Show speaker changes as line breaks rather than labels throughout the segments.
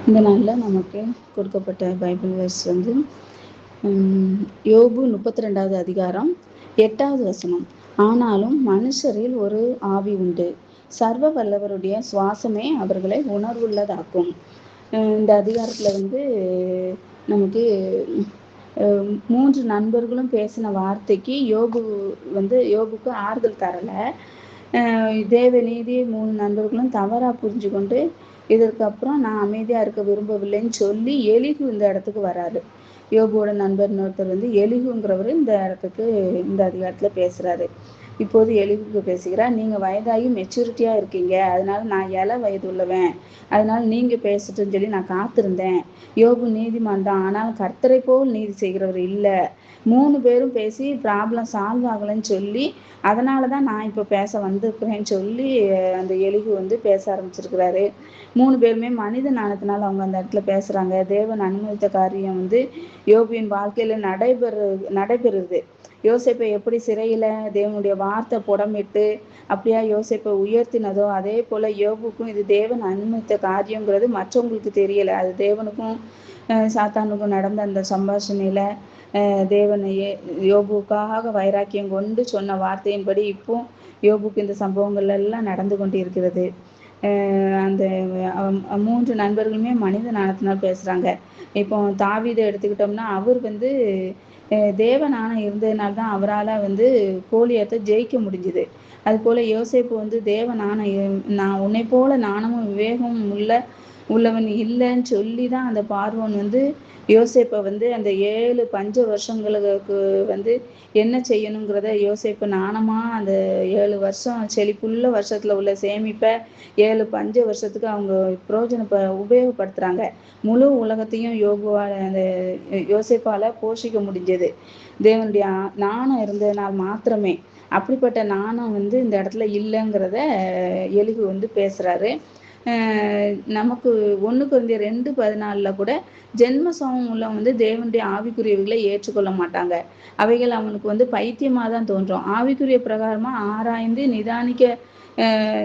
இந்த நாளில் நமக்கு கொடுக்கப்பட்ட பைபிள் வேர்ஸ் வந்து யோபு 32வது அதிகாரம் 8வது வசனம். ஆனாலும் மனுஷரில் ஒரு ஆவி உண்டு, சர்வ வல்லவருடைய சுவாசமே அவர்களை உணர்வுள்ளதாக்கும். இந்த அதிகாரத்தில் வந்து நமக்கு 3 நண்பர்களும் பேசின வார்த்தைக்கு யோபுக்கு ஆறுதல் தரலை. தேவ நீதியை 3 நண்பர்களும் தவறாக புரிஞ்சு கொண்டு இதற்கப்புறம் நான் அமைதியாக இருக்க விரும்பவில்லைன்னு சொல்லி எலிகு இந்த இடத்துக்கு வராரு. யோபுவோட நண்பர் ஒருத்தர் வந்து எலிகுங்கிறவர் இந்த இடத்துக்கு இந்த அதிகாரத்தில் பேசுகிறாரு. இப்போது எலிகுக்கு பேசுகிறார், நீங்கள் வயதாகி மெச்சூரிட்டியாக இருக்கீங்க, அதனால நான் இள வயது உள்ளவன், அதனால நீங்கள் பேசட்டுன்னு சொல்லி நான் காத்திருந்தேன். யோபு நீதிமான் தான், ஆனால் கர்த்தரை போல் நீதி செய்கிறவர் இல்லை. 3 பேரும் பேசி ப்ராப்ளம் சால்வ் ஆகலைன்னு சொல்லி அதனால தான் நான் இப்போ பேச வந்திருக்கிறேன்னு சொல்லி அந்த எலிகு வந்து பேச ஆரம்பிச்சிருக்கிறாரு. 3 பேருமே மனித ஞானத்தினால அவங்க அந்த இடத்துல பேசுகிறாங்க. தேவன் அனுமதித்த காரியம் வந்து யோபுவின் வாழ்க்கையில் நடைபெறுது. யோசேப்பை எப்படி சிறையில் தேவனுடைய வார்த்தை புடமிட்டு அப்படியா யோசேப்பை உயர்த்தினதோ, அதே போல் யோபுக்கும் இது தேவன் அனுமதித்த காரியங்கிறது மற்றவங்களுக்கு தெரியலை. அது தேவனுக்கும் சாத்தானுக்கும் நடந்த அந்த சம்பாஷணையில் தேவன் யோபுக்காக வைராக்கியம் கொண்டு சொன்ன வார்த்தையின்படி இப்போ யோபுக்கு இந்த சம்பவங்கள் எல்லாம் நடந்து கொண்டு இருக்கிறது. அந்த 3 நண்பர்களுமே மனித ஞானத்தினால் பேசுகிறாங்க. இப்போ தாவீதை எடுத்துக்கிட்டோம்னா அவர் வந்து தேவ ஞானம் இருந்ததுனால்தான் அவரால் வந்து கோலியாத்தை ஜெயிக்க முடிஞ்சுது. அதுபோல் யோசேப்பு வந்து தேவ ஞானம், நான் உன்னை போல ஞானமும் விவேகமும் உள்ளவன் இல்லைன்னு சொல்லி தான் அந்த பார்வோன் வந்து யோசேப்பை வந்து அந்த 7 பஞ்ச வருஷங்களுக்கு வந்து என்ன செய்யணுங்கிறத யோசேப்பு ஞானமாக அந்த 7 வருஷம் செழிப்புள்ள வருஷத்தில் உள்ள சேமிப்பை 7 பஞ்ச வருஷத்துக்கு அவங்க உபயோகப்படுத்துகிறாங்க. முழு உலகத்தையும் அந்த யோசேப்பால் போஷிக்க முடிஞ்சது தேவனுடைய ஞானம் இருந்ததுனால் மாத்திரமே. அப்படிப்பட்ட ஞானம் வந்து இந்த இடத்துல இல்லைங்கிறத எலிகு வந்து பேசுகிறாரு. நமக்கு 1 கொரிந்தியர் 2:14 கூட ஜென்ம சுபாவம் உள்ளவன் வந்து தேவனுடைய ஆவிக்குரியவைகளை ஏற்றுக்கொள்ள மாட்டாங்க. அவைகள் அவனுக்கு வந்து பைத்தியமாக தான் தோன்றும். ஆவிக்குரிய பிரகாரமாக ஆராய்ந்து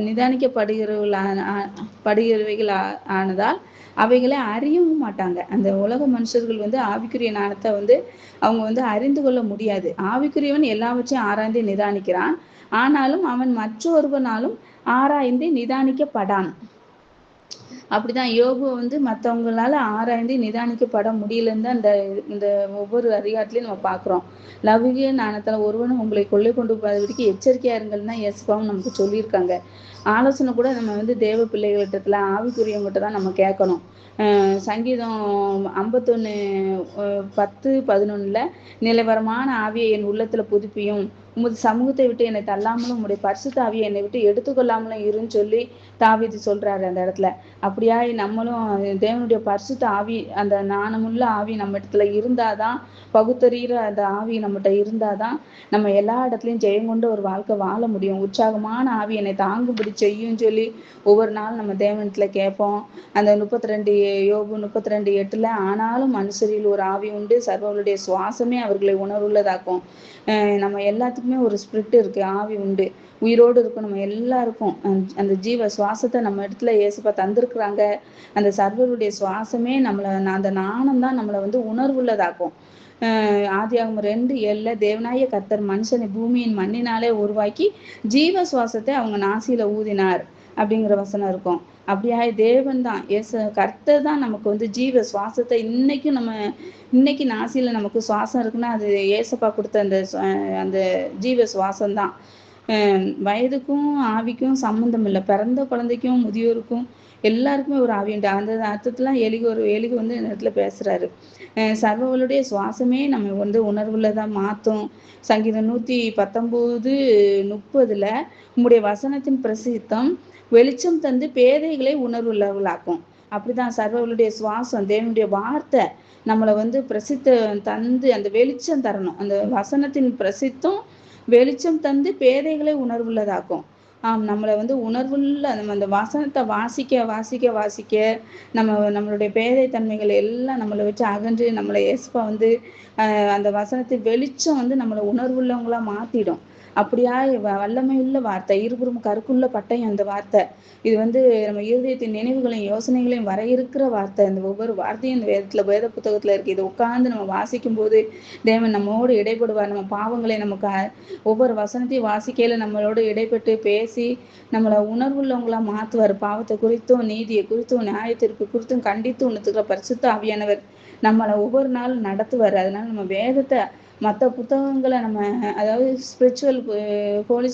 நிதானிக்கப்படுகிறவைகள் ஆனதால் அவைகளை அறியவும் மாட்டாங்க. அந்த உலக மனுஷர்கள் வந்து ஆவிக்குரிய ஞானத்தை வந்து அவங்க வந்து அறிந்து கொள்ள முடியாது. ஆவிக்குரியவன் எல்லாவற்றையும் ஆராய்ந்து நிதானிக்கிறான், ஆனாலும் அவன் மற்றொருவனாலும் ஆராய்ந்து நிதானிக்கப்படான். அப்படிதான் யோபு வந்து மற்றவங்களால ஆராய்ந்து நிதானிக்கப்பட முடியலன்னு தான் இந்த ஒவ்வொரு அதிகாரத்திலையும் நம்ம பார்க்குறோம். லௌகிக ஞானத்தில் ஒருவனும் உங்களை கொள்ளை கொண்டு போவதற்கு எச்சரிக்கையா இருங்கள்னு தான் இயேசுவும் நமக்கு சொல்லியிருக்காங்க. ஆலோசனை கூட நம்ம வந்து தேவ பிள்ளைகளிடத்துல ஆவிக்குரியவங்கிட்ட தான் நம்ம கேட்கணும். சங்கீதம் 51:10-11 நிலவரமான ஆவியை என் உள்ளத்துல புதுப்பியும், உமது சமூகத்தை விட்டு என்னை தள்ளாமலும் உம்முடைய பரிசுத்த ஆவியை என்னை விட்டு எடுத்துக்கொள்ளாமலும் இருன்னு சொல்லி தாவீது சொல்றாரு அந்த இடத்துல. அப்படியா நம்மளும் தேவனுடைய பரிசுத்த ஆவி, அந்த ஞானமுள்ள ஆவி நம்ம இடத்துல இருந்தாதான், பகுத்தறிகிற அந்த ஆவி நம்மகிட்ட இருந்தாதான் நம்ம எல்லா இடத்துலையும் ஜெயம் கொண்டு ஒரு வாழ்க்கை வாழ முடியும். உற்சாகமான ஆவி என்னை தாங்கும்படி செய்யும் சொல்லி ஒவ்வொரு நாள் நம்ம தேவனத்துல கேட்போம். அந்த 32 யோபு 32:8 ஆனாலும் மனுஷரில் ஒரு ஆவி உண்டு, சர்வருடைய சுவாசமே அவர்களை உணர்வுள்ளதாக்கும். நம்ம எல்லாத்துக்குமே ஒரு ஸ்பிரிட் இருக்கு, ஆவி உண்டு, உயிரோடு இருக்கும். நம்ம எல்லாருக்கும் அந்த ஜீவ சுவாசத்தை நம்ம இடத்துல இயேசுப்பா தந்திருக்கிறாங்க. அந்த சர்வருடைய சுவாசமே அந்த நாணம் தான் நம்மளை வந்து உணர்வுள்ளதாக்கும். ஆதியாகமம் 2:7 தேவனாய கர்த்தர் மனுஷனை பூமியின் மண்ணினாலே உருவாக்கி ஜீவ சுவாசத்தை அவங்க நாசியில ஊதினார் அப்படிங்கிற வசனம் இருக்கும். அப்படியா தேவன் தான் கர்த்தர் தான் நமக்கு வந்து ஜீவ சுவாசத்தை இன்னைக்கு நாசியில நமக்கு சுவாசம் இருக்குன்னா அது ஏசப்பா கொடுத்த அந்த ஜீவ சுவாசம் தான். வயதுக்கும் ஆவிக்கும் சம்பந்தம் இல்லை. பிறந்த குழந்தைக்கும் முதியோருக்கும் எல்லாருக்குமே ஒரு ஆவி உண்டு. அந்த அர்த்தத்துலாம் எலிகு வந்து இந்த இடத்துல பேசுறாரு. சர்வவளுடைய சுவாசமே நம்ம வந்து உணர்வுள்ளதான் மாற்றும். சங்கீதம் 119:30 உம்முடைய வசனத்தின் பிரசித்தம் வெளிச்சம் தந்து பேதைகளை உணர்வுள்ளவர்களாக்கும். அப்படிதான் சர்வவளுடைய சுவாசம், தேவனுடைய வார்த்தை நம்மளை வந்து தந்து அந்த வெளிச்சம் தரணும். அந்த வசனத்தின் பிரசித்தம் வெளிச்சம் தந்து பேதைகளை உணர்வுள்ளதாக்கும். நம்மளை வந்து உணர்வுள்ள நம்ம அந்த வசனத்தை வாசிக்க நம்மளுடைய பேதை தன்மைகள் எல்லாம் நம்மளை வச்சு அகன்று நம்மளை இயேசுப்பா வந்து அந்த வசனத்தின் வெளிச்சம் வந்து நம்மளை உணர்வுள்ளவங்களா மாத்திடும். அப்படியா வல்லமையுள்ள வார்த்தை, இருபுறம் கருக்குள்ள பட்டயம் அந்த வார்த்தை. இது நம்ம இருதயத்தின் நினைவுகளையும் யோசனைகளையும் வரையறுக்கிற வார்த்தை. இந்த ஒவ்வொரு வார்த்தையும் இந்த வேத புத்தகத்துல இருக்கு. இதை உட்கார்ந்து நம்ம வாசிக்கும் போது தேவன் நம்மோடு இடைப்படுவார். நம்ம பாவங்களை நமக்கு ஒவ்வொரு வசனத்தையும் வாசிக்கையில நம்மளோட இடைப்பட்டு பேசி நம்மளை உணர்வுள்ளவங்களா மாத்துவார். பாவத்தை குறித்தும் நீதியை குறித்தும் நியாயத்திற்கு குறித்தும் கண்டித்து உணர்த்துக்கிற பரிசுத்த ஆவியானவர் நம்மளை ஒவ்வொரு நாளும் நடத்துவார். அதனால நம்ம வேதத்தை மற்ற புத்தகங்களை நம்ம, அதாவது ஸ்பிரிச்சுவல், ஹோலி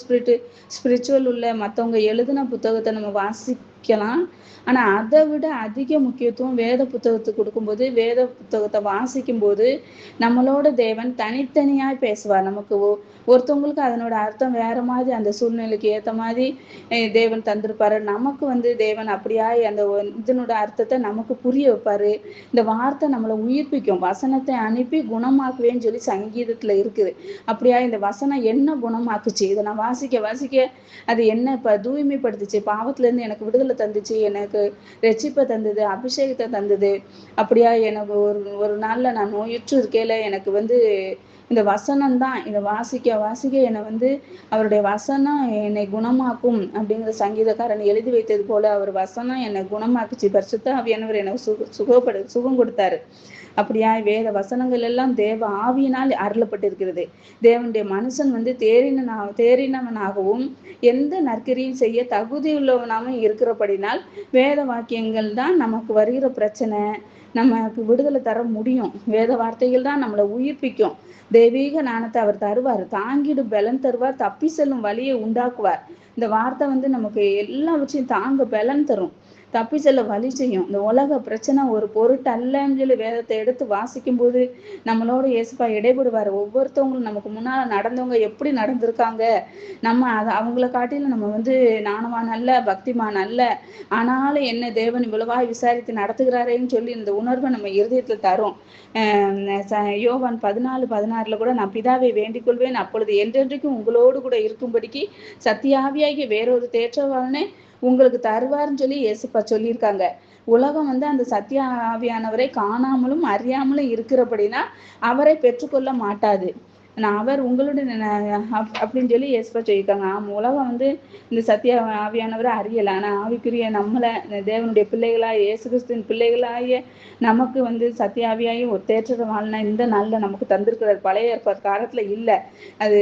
ஸ்பிரிச்சுவல் உள்ள மற்றவங்க எழுதின புத்தகத்தை நம்ம வாசிக்கலாம். ஆனா அதை விட அதிக முக்கியத்துவம் வேத புத்தகத்துக்கு கொடுக்கும்போது, வேத புத்தகத்தை வாசிக்கும் போது நம்மளோட தேவன் தனித்தனியாய் பேசுவார். நமக்கு ஒருத்தவங்களுக்கு அதனோட அர்த்தம் வேற மாதிரி, அந்த சூழ்நிலைக்கு ஏற்ற மாதிரி தேவன் தந்திருப்பாரு. நமக்கு தேவன் அப்படியாய் அந்த இதனோட அர்த்தத்தை நமக்கு புரிய வைப்பாரு. இந்த வார்த்தை நம்மளை உயிர்ப்பிக்கும். வசனத்தை அனுப்பி குணமாக்குவேன்னு சொல்லி சங்கீதத்துல இருக்குது. அப்படியா இந்த வசனம் என்ன குணமாக்குச்சு, இதை நான் வாசிக்க அது என்ன தூய்மைப்படுத்துச்சு, பாவத்துல இருந்து எனக்கு விடுதலை தந்துச்சு, எனக்கு ரட்சிப்பை தந்தது, அபிஷேகத்தை தந்தது. அப்படியா எனக்கு ஒரு நாள்ல நான் நோயுற்று இருக்கையில எனக்கு இந்த வசனம் தான், இதை வாசிக்க என்னை அவருடைய வசனம் என்னை குணமாக்கும் அப்படிங்கிற சங்கீதக்காரன் எழுதி வைத்தது போல அவர் வசனம் என்னை குணமாக்குச்சு. பரிசுத்த ஆவியானவர் எனக்கு சுகம் கொடுத்தாரு. அப்படியா வேத வசனங்கள் எல்லாம் தேவ ஆவியினால் அருளப்பட்டிருக்கிறது. தேவனுடைய மனுஷன் தேறினவனாகவும் எந்த நற்கரியும் செய்ய தகுதியுள்ளவனாகவும் இருக்கிறபடினால் வேத வாக்கியங்கள் தான் நமக்கு வருகிற பிரச்சனை நமக்கு விடுதலை தர முடியும். வேத வார்த்தைகள் தான் நம்மளை உயிர்ப்பிக்கும். தெய்வீக ஞானத்தை அவர் தருவார், தாங்கிடும் பலன் தருவார், தப்பி செல்லும் வழியை உண்டாக்குவார். இந்த வார்த்தை நமக்கு எல்லாவற்றையும் தாங்க பலன் தரும், தப்பி செல்ல வழி செய்யும். இந்த உலக பிரச்சனை ஒரு பொருட்டல்லன்னு சொல்லி வேதத்தை எடுத்து வாசிக்கும் போது நம்மளோட இயேசுப்பா இடைபடுவார். ஒவ்வொருத்தவங்களும் நமக்கு முன்னால நடந்தவங்க எப்படி நடந்திருக்காங்க, நம்ம அவங்கள காட்டிலும் நம்ம நாணவான் அல்ல, பக்திமான் அல்ல, ஆனாலும் என்ன தேவன் இவ்வளவாய் விசாரித்து நடத்துகிறாரேன்னு சொல்லி இந்த உணர்வை நம்ம இருதயத்துல தரும். யோவான் 14:16 கூட, நான் பிதாவை வேண்டிக் கொள்வேன், அப்பொழுது என்றென்றைக்கும் உங்களோடு கூட இருக்கும்படிக்கு சத்தியாவியாகி வேறொரு தேற்றவாளனே உங்களுக்கு தருவார்னு சொல்லி இயேசுப்பா சொல்லியிருக்காங்க. உலகம் அந்த சத்திய ஆவியானவரை காணாமலும் அறியாமலும் இருக்கிறபடினா அவரை பெற்றுக்கொள்ள மாட்டாது. அவர் உங்களுடைய அப்படின்னு சொல்லி இயேசுப்பா சொல்லியிருக்காங்க. உலகம் இந்த சத்திய ஆவியானவரை அறியல, ஆனா ஆவிக்குரிய நம்மளை தேவனுடைய பிள்ளைகளாய் இயேசு கிறிஸ்துவின் பிள்ளைகளாய நமக்கு சத்திய ஆவியாகி ஒரு தேற்றத்தை வாழ்னா இந்த நாள்ல நமக்கு தந்திருக்கிறார். பழைய ஏற்பாடு காலத்துல இல்லை. அது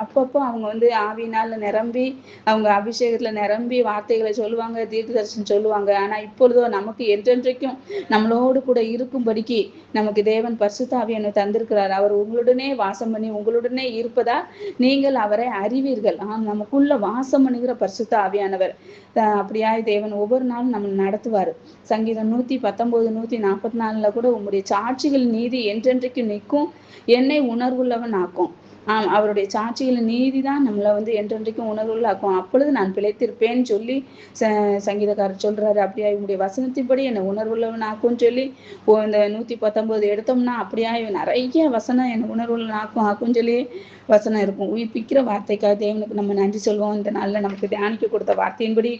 அப்பப்போ அவங்க ஆவியினால நிரம்பி அவங்க அபிஷேகத்துல நிரம்பி வார்த்தைகளை சொல்லுவாங்க, தீர்க்க தரிசனம் சொல்லுவாங்க. ஆனா இப்பொழுதோ நமக்கு என்றென்றைக்கும் நம்மளோடு கூட இருக்கும்படிக்கு நமக்கு தேவன் பரிசுத்த ஆவியானவரை தந்திருக்கிறார். அவர் உங்களுடனே வாசம் பண்ணி உங்களுடனே இருப்பதா நீங்கள் அவரை அறிவீர்கள். நமக்குள்ள வாசம் பண்ணுகிற பரிசுத்த ஆவியானவர். அப்படியாய் தேவன் ஒவ்வொரு நாளும் நம்ம நடத்துவார். சங்கீதம் 119, 144 கூட, உங்களுடைய சாட்சிகள் நீதி என்றென்றைக்கு நிற்கும், என்னை உணர்வுள்ளவன் ஆக்கும். அவருடைய சாட்சிகளின் நீதிதான் நம்மளை என்றென்றைக்கும் உணர்வுள்ளாக்கும். அப்பொழுது நான் பிழைத்திருப்பேன்னு சொல்லி சங்கீதக்காரர் சொல்றாரு. அப்படியா இவங்களுடைய வசனத்தின்படி என்னை உணர்வுள்ளவன் ஆக்கும்னு சொல்லி இந்த 119 எடுத்தோம்னா அப்படியா நிறைய வசனம் என்னை உணர்வுள்ளவன் ஆக்கும்னு சொல்லி வசனம் இருக்கும். உயிர்ப்பிக்கிற வார்த்தைக்காக தேவனுக்கு நம்ம நன்றி சொல்வோம். இந்த நாள்ல நமக்கு தியானிக்க கொடுத்த வார்த்தையின்படி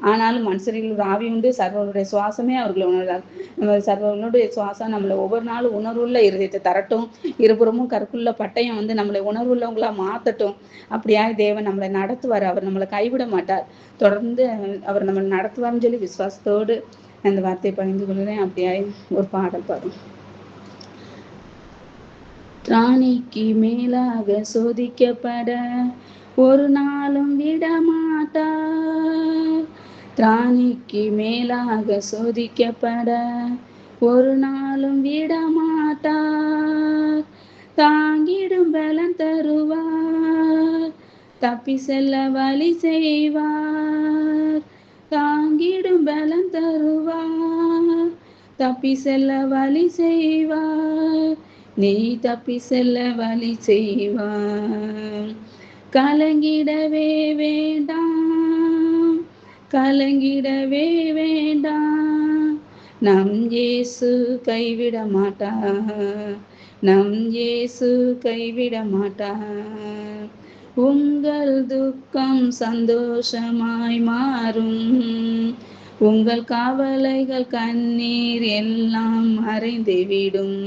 ஆனாலும் மனுஷரில் ஒரு ஆவி உண்டு, சர்வனுடைய சுவாசமே அவர்களை உணர்ந்தார். நம்ம சர்வனுடைய சுவாசம் நம்மளை ஒவ்வொரு நாளும் உணர்வுள்ள இருதயத்தை தரட்டும். இருபுறமும் கருக்குள்ள பட்டயம் நம்மளை உணர்வுள்ளவங்களா மாத்தட்டும். அப்படியாய் தேவன் நம்மளை நடத்துவார். அவர் நம்மளை கைவிட மாட்டார். தொடர்ந்து அவர் நம்மளை நடத்துவார்னு சொல்லி விசுவாசத்தோடு அந்த வார்த்தையை பகிர்ந்து கொள்கிறேன். அப்படியாய் ஒரு பாடல் பாடும். திராணிக்கு மேலாக சோதிக்கப்பட ஒரு நாளும் விடமாட்டார். திராணிக்கு மேலாக சோதிக்கப்பட ஒரு நாளும் விடமாட்டார். தாங்கிடும் பலன் தருவார், தப்பி செல்ல வழி செய்வார். தாங்கிடும் பலன் தருவார், தப்பி செல்ல வழி செய்வார். நீ தப்பி செல்ல வழி செய்வார். கலங்கிடவே வேண்டாம், கலங்கிடவே வேண்டாம். நம் இயேசு கைவிட மாட்டார், நம் இயேசு கைவிட மாட்டார். உங்கள் துக்கம் சந்தோஷமாய் மாறும், உங்கள் கவலைகள் கண்ணீர் எல்லாம் மறைந்துவிடும்.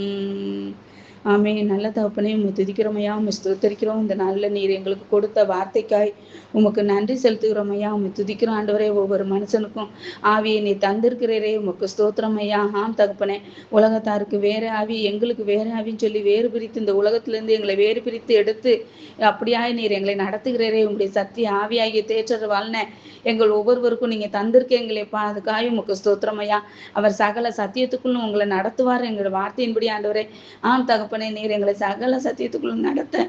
ஆமே. நல்ல தகப்பனே, உம்மை துதிக்கிறோம் ஐயா, உம்மை ஸ்தோத்தரிக்கிறோம். இந்த நாள்ல நீர் எங்களுக்கு கொடுத்த வார்த்தைக்காய் உமக்கு நன்றி செலுத்துகிறோம் ஐயா. உம்மை துதிக்கிறோம் ஆண்டவரே. ஒவ்வொரு மனுஷனுக்கும் ஆவியை நீ தந்திருக்கிறீரே, உமக்கு ஸ்தோத்திரம் ஐயா. ஆம் தகப்பனே, உலகத்தாருக்கு வேற ஆவி, எங்களுக்கு வேற ஆவின்னு சொல்லி வேறு பிரித்து இந்த உலகத்திலிருந்து எங்களை வேறு பிரித்து எடுத்து அப்படியாய் நீர் எங்களை நடத்துகிறீரே. உங்களுடைய சத்திய ஆவியாகிய தேற்றர் வாழ்ன எங்கள் ஒவ்வொருவருக்கும் நீங்க தந்திருக்கீங்களேப்பா, அதுக்காக உமக்கு ஸ்தோத்திரம் ஐயா. அவர் சகல சத்தியத்துக்குள்ளும் உங்களை நடத்துவார் எங்களோட வார்த்தையின்படி ஆண்டவரே. ஆம் தகப்பனே, நீர் எங்களை சகல சத்தியத்துக்குள்ளும் நடத்த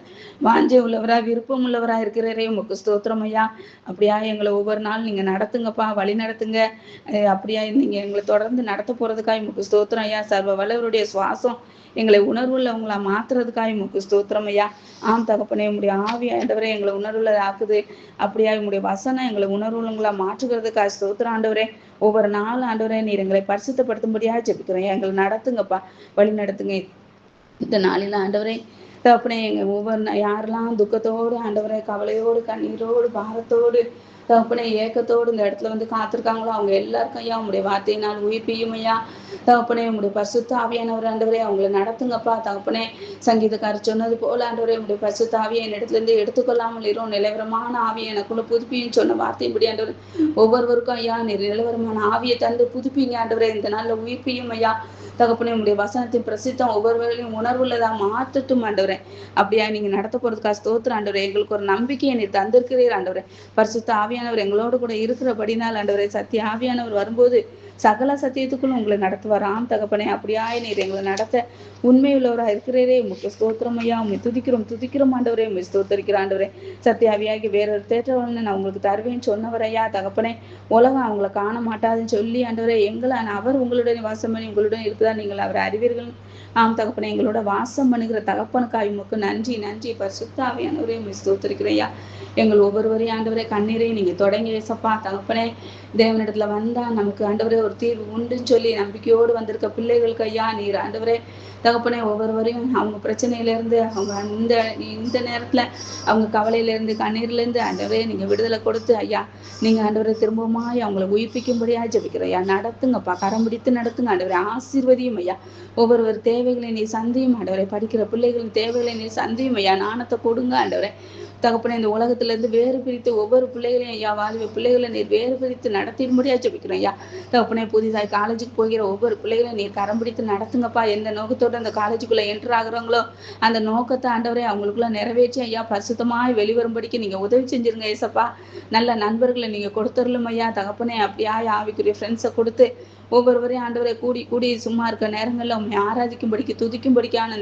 வாஞ்சை உள்ளவரா விருப்பம் உள்ளவரா இருக்கிறீரே, உமக்கு ஸ்தோத்திரம் ஐயா. அப்படியா எங்களை ஒவ்வொரு நாள் நீங்க நடத்துங்கப்பா, வழி நடத்துங்க. அப்படியா நீங்க எங்களை தொடர்ந்து நடத்த போறதுக்காக உமக்கு ஸ்தோத்திரம் ஐயா. சர்வ வல்லவருடைய சுவாசம் எங்களை உணர்வுள்ளவங்களா மாத்துறதுக்காக உமக்கு ஸ்தோத்திரம் ஐயா. ஆம் தகப்பனே, உங்களுடைய ஆவி ஆண்டவரே எங்களை உணர்வுள்ள ஆக்குது. அப்படியா உங்களுடைய வசனம் எங்களை உணர்வுள்ளவங்களா மாற்றுகிறதுக்காக ஸ்தோத்திரம் ஆண்டவரே. ஒவ்வொரு நாள் ஆண்டவரே நீர் எங்களை பரிசுத்தப்படுத்தும்படியா ஜெபிக்கிறேன். எங்களை நடத்துங்கப்பா, வழி நடத்துங்க. இந்த நாளில ஆண்டவரே தகப்பனே, எங்க ஒவ்வொரு யாரெல்லாம் துக்கத்தோடு ஆண்டவரே, கவலையோடு கண்ணீரோடு பாரத்தோடு தகப்பனே ஏக்கத்தோடு இந்த இடத்துல வந்து காத்திருக்காங்களோ அவங்க எல்லாருக்கும் ஐயா உங்களுடைய வார்த்தையினால் உயிர்ப்பியும் ஐயா. தகப்பனே, உங்களுடைய பரிசுத்த ஆவியானவர் ஆண்டவரே அவங்களை நடத்துங்கப்பா. தகப்பனே, சங்கீதக்காரர் சொன்னது போல ஆண்டவரே உங்களுடைய பரிசுத்த ஆவியை என் இடத்துல இருந்து எடுத்துக்கொள்ளாமல் இரும். நிலவரமான ஆவியை எனக்குள்ள புதுப்பின்னு சொன்ன வார்த்தையின்படி ஆண்டவர் ஒவ்வொருவருக்கும் ஐயா நீர் நிலவரமான ஆவியை தந்து புதுப்பிங்க ஆண்டவரே. இந்த நாள்ல உயிர்ப்பியும் ஐயா. தகப்பனே, உங்களுடைய வசனத்தின் பிரசித்தம் ஒவ்வொருவரையும் உணர்வுள்ளதா மாற்றட்டும் ஆண்டவரே. அப்படியா நீங்க நடத்த போறதுக்காக ஸ்தோத்திரம் ஆண்டவரே. எங்களுக்கு ஒரு நம்பிக்கையை நீர் தந்திருக்கிறீர் ஆண்டவரே. பரிசுத்த ஆவியானவர் எங்களோடு கூட இருக்கிறபடினால் ஆண்டவரே, சத்திய ஆவியானவர் வரும்போது சகல சத்தியத்துக்குள்ளும் உங்களை நடத்துவார். ஆம் தகப்பனே, அப்படியாய் நீர் எங்களை நடத்த உண்மையுள்ளவராக இருக்கிறீரே, உமக்கு ஸ்தோத்திரம் ஐயா. உண்மை துதிக்கிறோம் ஆண்டவரே. உண்மை ஸ்தோத்தரிக்கிற ஆண்டவரே. சத்திய ஆவியாகி வேறொரு தேற்றவன் நான் உங்களுக்கு தருவேன்னு சொன்னவர் ஐயா. தகப்பனே, உலகம் அவங்களை காண மாட்டாதுன்னு சொல்லி ஆண்டவரே எங்களை அவர் உங்களுடைய வாசம் பண்ணி உங்களுடன் இருக்குதா நீங்கள் அவரை அறிவீர்கள். ஆம் தகப்பனே, எங்களோட வாசம் பண்ணுகிற தகப்பனுக்காய் உமக்கு நன்றி நன்றி. பரிசுத்த ஆவியானவரே உம்மை ஸ்தோத்தரிக்கிறையா. எங்கள் ஒவ்வொருவரையும் ஆண்டவரே கண்ணீரை நீங்க தொடங்கி வைசப்பா. தகப்பனே, தேவனிடத்துல வந்தா நமக்கு ஆண்டவரே ஒரு தீர்வு உண்டுன்னு சொல்லி நம்பிக்கையோடு வந்திருக்க பிள்ளைகளுக்கு ஐயா நீர் ஆண்டவரே தகப்பனே ஒவ்வொருவரையும் அவங்க பிரச்சனையில இருந்து அவங்க இந்த நேரத்துல அவங்க கவலையில இருந்து கண்ணீர்ல இருந்து ஆண்டவரே நீங்க விடுதலை கொடுத்து ஐயா நீங்க ஆண்டவரை திரும்பவுமாய் அவங்களை உயிர்ப்பிக்கும்படியா ஜெபிக்கிறேன் ஐயா. நடத்துங்கப்பா, கரம் பிடித்து நடத்துங்க ஆண்டவரை. ஆசீர்வதியும் ஐயா. ஒவ்வொருவர் தேவைகளை நீ சந்தியும் ஆண்டவரை. படிக்கிற பிள்ளைகளின் தேவைகளை நீ சந்தியும் ஐயா. நாணத்தை கொடுங்க ஆண்டவரை. தகப்பனே, இந்த உலகத்துல இருந்து வேறு பிரித்து ஒவ்வொரு பிள்ளைகளையும் ஐயா வாழ்வு பிள்ளைகளை நீர் வேறு பிரித்து நடத்திடும்படியா ஜெபிக்கிறேன் ஐயா. தகப்பனே, புதிதாய் காலேஜுக்கு போகிற ஒவ்வொரு பிள்ளைகளையும் நீர் கரம் பிடித்து நடத்துங்கப்பா. எந்த நோக்கத்தோடு அந்த காலேஜுக்குள்ள என்டர் ஆகுறாங்களோ அந்த நோக்கத்தை ஆண்டவரே அவங்களுக்குள்ள நிறைவேற்றி ஐயா பரிசுத்தமாய் வெளிவரும்படிக்கு நீங்க உதவி செஞ்சிருங்க ஏசப்பா. நல்ல நண்பர்களை நீங்க கொடுத்துடலும் ஐயா. தகப்பனே, அப்படியாய் ஆவிக்குரிய ஃப்ரெண்ட்ஸை கொடுத்து ஒவ்வொருவரையும் ஆண்டவரை கூடி கூடி சும்மா இருக்க நேரங்கள்ல உண்மை ஆராதிக்கும்படிக்கு துதிக்கும்படிக்கான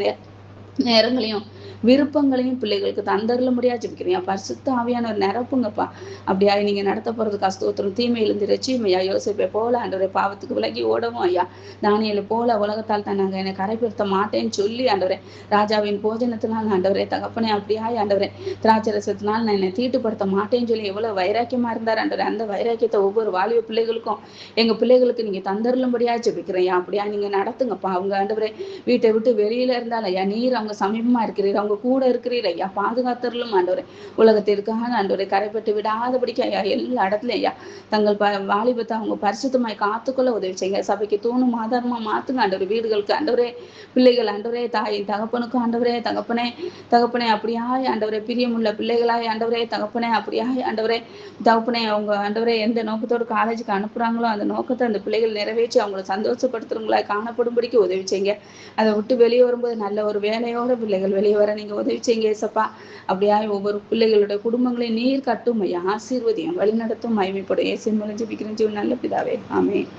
நேரங்களையும் விருப்பங்களையும் பிள்ளைகளுக்கு தந்தரல முடியா ஜெபிக்கிறேன். பரிசுத்த ஆவியானவர் நிரப்புங்கப்பா. அப்படியா நீங்க நடத்த போறதுக்கு ஸ்தோத்திரம். தீமையிலிருந்து ரட்சியும் ஐயா. யோசிப்பை போல ஆண்டவரை பாவத்துக்கு விலகி ஓடவும் ஐயா. தானியேலை போல உலகத்தால் தான் நாங்க என்னை கரைப்படுத்த மாட்டேன்னு சொல்லி ஆண்டவரே ராஜாவின் போஜனத்தினால் ஆண்டவரே தகப்பனே அப்படியாய் ஆண்டவரே திராட்சரசத்தினால் நான் என்னை தீட்டுப்படுத்த மாட்டேன்னு சொல்லி எவ்வளவு வைராக்கியமா இருந்தார் ஆண்டவரே. அந்த வைராக்கியத்தை ஒவ்வொரு வாலிப பிள்ளைகளுக்கும் எங்க பிள்ளைகளுக்கு நீங்க தந்தரலும்படியா ஜெபிக்கிறேன். அப்படியா நீங்க நடத்துங்கப்பா. அவங்க ஆண்டவரே வீட்டை விட்டு வெளியில இருந்தால் ஐயா நீர் அவங்க சமீபமா இருக்கிறீர், அவங்க கூட இருக்கிறீர் ஐயா. பாதுகாத்தரலும் ஆண்டவரே. உலகத்திற்காக ஆண்டவரை கரைப்பட்டு விடாதபடிக்கு ஐயா எல்லா இடத்துலயும் ஐயா தங்கள் வாலிபத்தை அவங்க பரிசுத்தமாய் காத்துக்கொள்ள உதவி செய்யுங்க. சபைக்கு தூணும் ஆதாரமா மாத்துங்க ஆண்டவரே. வீடுகளுக்கு ஆண்டவரே பிள்ளைகள் ஆண்டவரே தாயின் தகப்பனுக்கும் ஆண்டவரே தகப்பனே அப்படியாய் ஆண்டவரே பிரியமுள்ள பிள்ளைகளாய் ஆண்டவரே தகப்பனே அப்படியாய் ஆண்டவரே தகப்பனே அவங்க ஆண்டவரே எந்த நோக்கத்தோடு காலேஜுக்கு அனுப்புறாங்களோ அந்த நோக்கத்தை அந்த பிள்ளைகள் நிறைவேற்றி அவங்களை சந்தோஷப்படுத்துறவங்களாய் காணப்படும்படிக்கு உதவி செய்யுங்க. அதை விட்டு வெளியே வரும்போது நல்ல ஒரு வேலையோட பிள்ளைகள் வெளியே வர நீங்க உதவி செய்யுங்க ஏசப்பா. அப்படியா ஒவ்வொரு பிள்ளைகளுடைய குடும்பங்களை நீர் கட்டும் ஐயா. ஆசீர்வதியும் வழி நடத்தும் மகிமைப்படும். இயேசுவின் மூலம் ஜெபிக்கிறேன் நல்ல பிதாவே, ஆமென்.